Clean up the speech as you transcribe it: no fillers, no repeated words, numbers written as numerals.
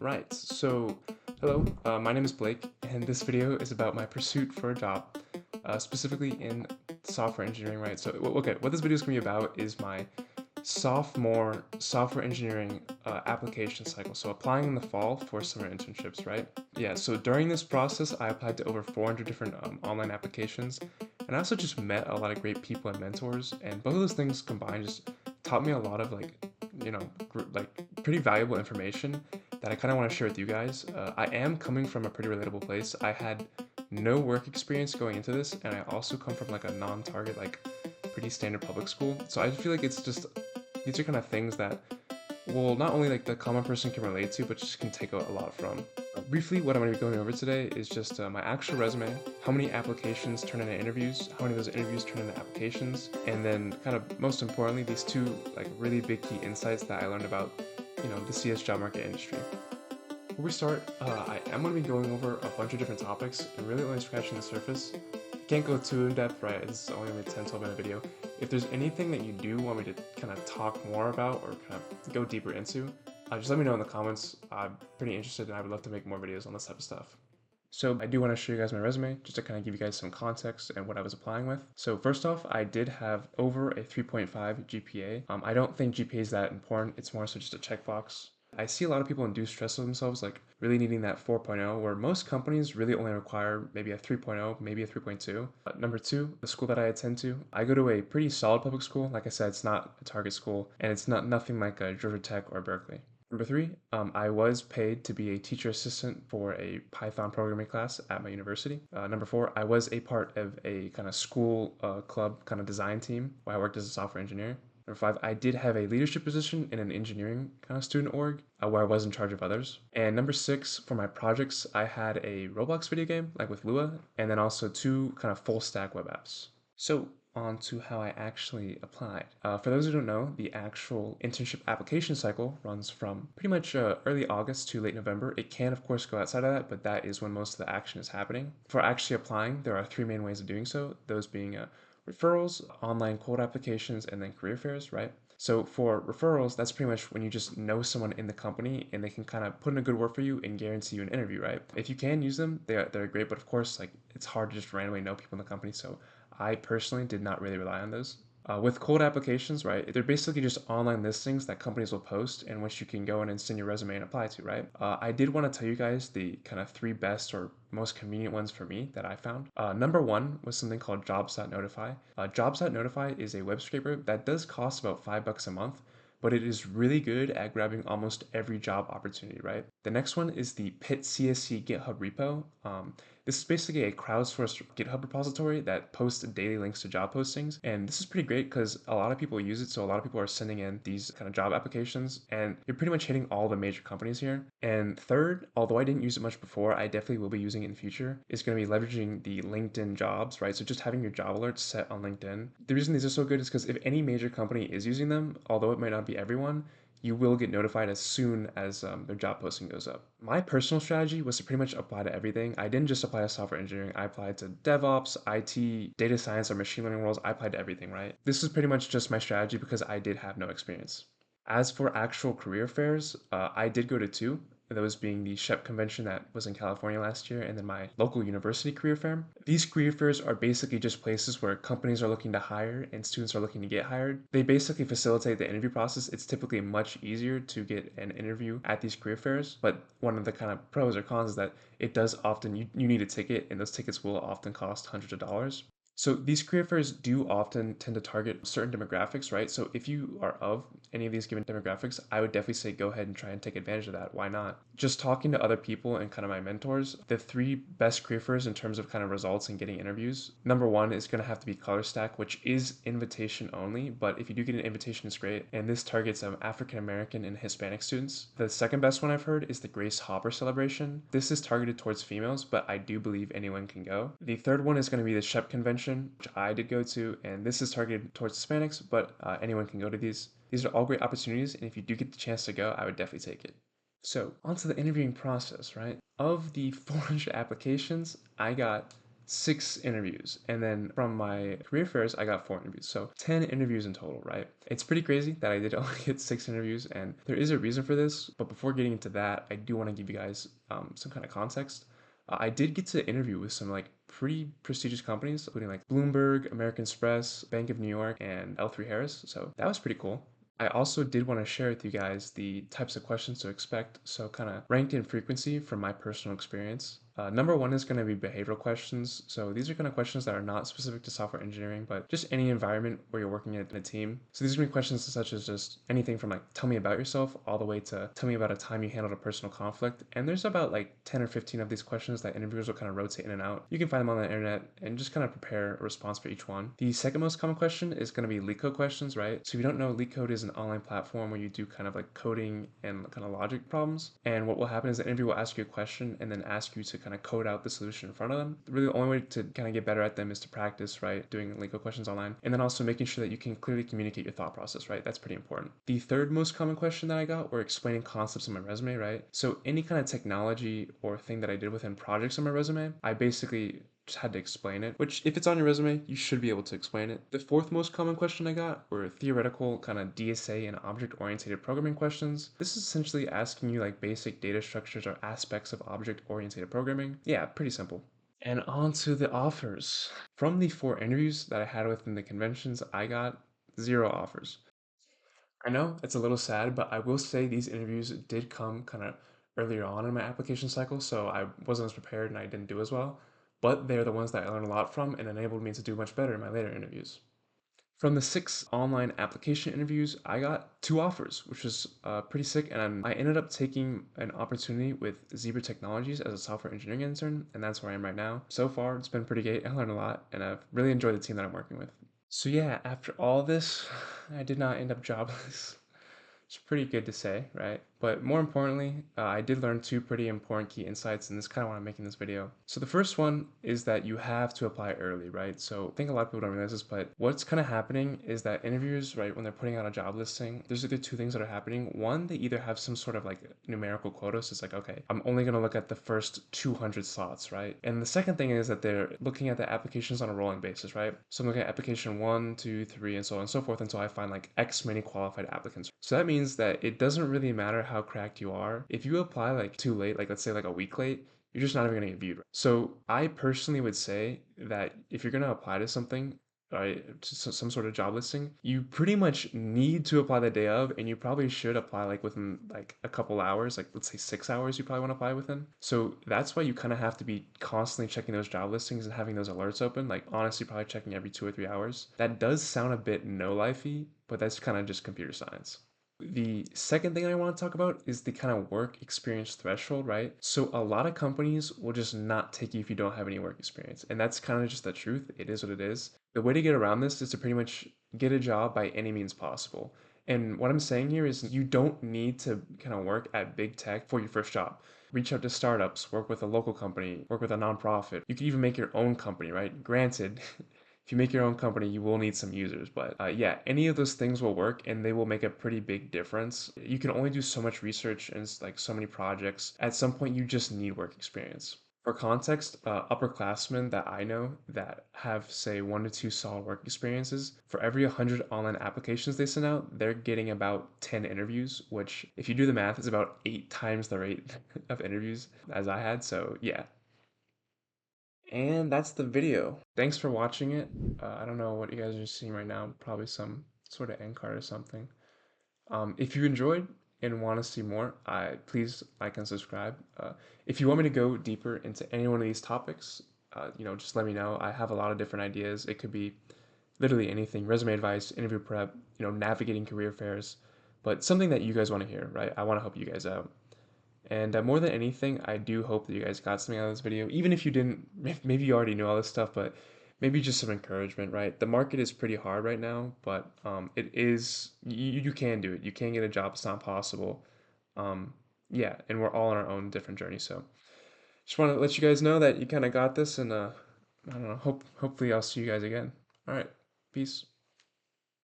Right, so hello, my name is Blake, and this video is about my pursuit for a job, specifically in software engineering, right? So, okay, what this video is going to be about is my sophomore software engineering application cycle. So, applying in the fall for summer internships, right? Yeah, so during this process, I applied to over 400 different online applications, and I also just met a lot of great people and mentors, and both of those things combined just taught me a lot of like pretty valuable information that I kind of want to share with you guys. I am coming from a pretty relatable place. I had no work experience going into this, and I also come from like a non-target, like pretty standard public school. So I feel like it's just these are kind of things that well, not only like the common person can relate to, but just can take a lot from. Briefly, what I'm going to be going over today is just my actual resume, how many applications turn into interviews, how many of those interviews turn into applications, and then kind of most importantly, these two like really big key insights that I learned about, the CS job market industry. Before we start, I am going to be going over a bunch of different topics and really only scratching the surface. I can't go too in depth, right? It's only going to be a 10-12 minute video. If there's anything that you do want me to kind of talk more about or kind of go deeper into, just let me know in the comments. I'm pretty interested and I would love to make more videos on this type of stuff. So I do want to show you guys my resume just to kind of give you guys some context and what I was applying with. So first off, I did have over a 3.5 GPA. I don't think GPA is that important. It's more so just a checkbox. I see a lot of people induce stress of themselves, like really needing that 4.0, where most companies really only require maybe a 3.0, maybe a 3.2. Number two, the school that I attend to, I go to a pretty solid public school. Like I said, it's not a target school, and it's not nothing like a Georgia Tech or Berkeley. Number three, I was paid to be a teacher assistant for a Python programming class at my university. Number four, I was a part of a kind of school club kind of design team where I worked as a software engineer. Number five, I did have a leadership position in an engineering kind of student org where I was in charge of others. And number six, for my projects, I had a Roblox video game, like with Lua, and then also two kind of full stack web apps. So on to how I actually applied. For those who don't know, the actual internship application cycle runs from pretty much early August to late November. It can, of course, go outside of that, but that is when most of the action is happening. For actually applying, there are three main ways of doing so, those being referrals, online cold applications, and then career fairs, right? So for referrals, that's pretty much when you just know someone in the company and they can kind of put in a good word for you and guarantee you an interview, right? If you can use them, they're great, but of course, like it's hard to just randomly know people in the company. So I personally did not really rely on those. With cold applications, right, they're basically just online listings that companies will post in which you can go in and send your resume and apply to, right? I did want to tell you guys the kind of three best or most convenient ones for me that I found. Number one was something called Jobs.Notify. Jobs.Notify is a web scraper that does cost about $5 a month, but it is really good at grabbing almost every job opportunity, right? The next one is the Pit CSC GitHub repo. This is basically a crowdsourced GitHub repository that posts daily links to job postings. And this is pretty great because a lot of people use it. So a lot of people are sending in these kind of job applications and you're pretty much hitting all the major companies here. And third, although I didn't use it much before, I definitely will be using it in the future, is going to be leveraging the LinkedIn jobs, right? So just having your job alerts set on LinkedIn. The reason these are so good is because if any major company is using them, although it might not be everyone, you will get notified as soon as their job posting goes up. My personal strategy was to pretty much apply to everything. I didn't just apply to software engineering, I applied to DevOps, IT, data science, or machine learning roles. I applied to everything, right? This is pretty much just my strategy because I did have no experience. As for actual career fairs, I did go to two, those being the SHEP convention that was in California last year and then my local university career fair. These career fairs are basically just places where companies are looking to hire and students are looking to get hired. They basically facilitate the interview process. It's typically much easier to get an interview at these career fairs, but one of the kind of pros or cons is that it does often, you need a ticket and those tickets will often cost hundreds of dollars. So these career fairs do often tend to target certain demographics, right? So if you are of any of these given demographics, I would definitely say go ahead and try and take advantage of that. Why not? Just talking to other people and kind of my mentors, the three best career fairs in terms of kind of results and getting interviews. Number one is going to have to be Color Stack, which is invitation only, but if you do get an invitation, it's great. And this targets African American and Hispanic students. The second best one I've heard is the Grace Hopper celebration. This is targeted towards females, but I do believe anyone can go. The third one is going to be the SHEP convention, which I did go to, and this is targeted towards Hispanics, but anyone can go to these. These are all great opportunities, and if you do get the chance to go, I would definitely take it. So, onto the interviewing process, right? Of the 400 applications, I got 6 interviews. And then from my career fairs, I got 4 interviews. So 10 interviews in total, right? It's pretty crazy that I did only get 6 interviews, and there is a reason for this. But before getting into that, I do want to give you guys some kind of context. I did get to interview with some like pretty prestigious companies, including like Bloomberg, American Express, Bank of New York, and L3 Harris. So that was pretty cool. I also did want to share with you guys the types of questions to expect, so kind of ranked in frequency from my personal experience. Number one is going to be behavioral questions. So these are kind of questions that are not specific to software engineering, but just any environment where you're working in a team. So these are going to be questions such as just anything from like tell me about yourself all the way to tell me about a time you handled a personal conflict. And there's about like 10 or 15 of these questions that interviewers will kind of rotate in and out. You can find them on the internet and just kind of prepare a response for each one. The second most common question is going to be leak code questions, right? So if you don't know, leak code is an online platform where you do kind of like coding and kind of logic problems. And what will happen is the interviewer will ask you a question and then ask you to kind of code out the solution in front of them. Really, the only way to kind of get better at them is to practice, right? Doing legal questions online. And then also making sure that you can clearly communicate your thought process, right? That's pretty important. The third most common question that I got were explaining concepts in my resume, right? So any kind of technology or thing that I did within projects on my resume, I basically just had to explain it, which if it's on your resume, you should be able to explain it. The fourth most common question I got were theoretical kind of DSA and object-oriented programming questions. This is essentially asking you like basic data structures or aspects of object-oriented programming. Yeah, pretty simple. And on to the offers. From the 4 interviews that I had within the conventions, I got 0 offers. I know it's a little sad, but I will say these interviews did come kind of earlier on in my application cycle, so I wasn't as prepared and I didn't do as well. But they're the ones that I learned a lot from and enabled me to do much better in my later interviews. From the 6 online application interviews, I got 2 offers, which was pretty sick. And I ended up taking an opportunity with Zebra Technologies as a software engineering intern, and that's where I am right now. So far, it's been pretty great. I learned a lot, and I've really enjoyed the team that I'm working with. So yeah, after all this, I did not end up jobless. It's pretty good to say, right? But more importantly, I did learn 2 pretty important key insights, and this is kind of why I'm making this video. So the first one is that you have to apply early, right? So I think a lot of people don't realize this, but what's kind of happening is that interviewers, right, when they're putting out a job listing, there's either 2 things that are happening. One, they either have some sort of like numerical quota, so it's like, okay, I'm only going to look at the first 200 slots, right? And the second thing is that they're looking at the applications on a rolling basis, right? So I'm looking at application 1, 2, 3, and so on and so forth until I find like X many qualified applicants. So that means that it doesn't really matter how cracked you are. If you apply like too late, like let's say like a week late, you're just not even gonna get viewed. So I personally would say that if you're gonna apply to something, right, to some sort of job listing, you pretty much need to apply the day of, and you probably should apply like within like a couple hours, like let's say 6 hours you probably want to apply within. So that's why you kind of have to be constantly checking those job listings and having those alerts open, like honestly probably checking every 2 or 3 hours. That does sound a bit no lifey, but that's kind of just computer science. The second thing I want to talk about is the kind of work experience threshold, right? So a lot of companies will just not take you if you don't have any work experience. And that's kind of just the truth. It is what it is. The way to get around this is to pretty much get a job by any means possible. And what I'm saying here is you don't need to kind of work at big tech for your first job. Reach out to startups, work with a local company, work with a nonprofit. You can even make your own company, right? Granted, if you make your own company, you will need some users. But yeah, any of those things will work and they will make a pretty big difference. You can only do so much research and like so many projects. At some point, you just need work experience. For context, upperclassmen that I know that have, say, 1 to 2 solid work experiences, for every 100 online applications they send out, they're getting about 10 interviews, which, if you do the math, is about 8 times the rate of interviews as I had. So, yeah, and that's the video. Thanks for watching it. I don't know what you guys are seeing right now, probably some sort of end card or something. If you enjoyed and want to see more, please like and subscribe. If you want me to go deeper into any one of these topics, just let me know. I have a lot of different ideas. It could be literally anything, resume advice, interview prep, navigating career fairs, but something that you guys want to hear, right? I want to help you guys out. And more than anything, I do hope that you guys got something out of this video. Even if you didn't, maybe you already knew all this stuff, but maybe just some encouragement, right? The market is pretty hard right now, but it is, you can do it. You can get a job. It's not possible. Um, yeah, and we're all on our own different journey. So just want to let you guys know that you kind of got this, and I don't know, hopefully I'll see you guys again. All right, peace.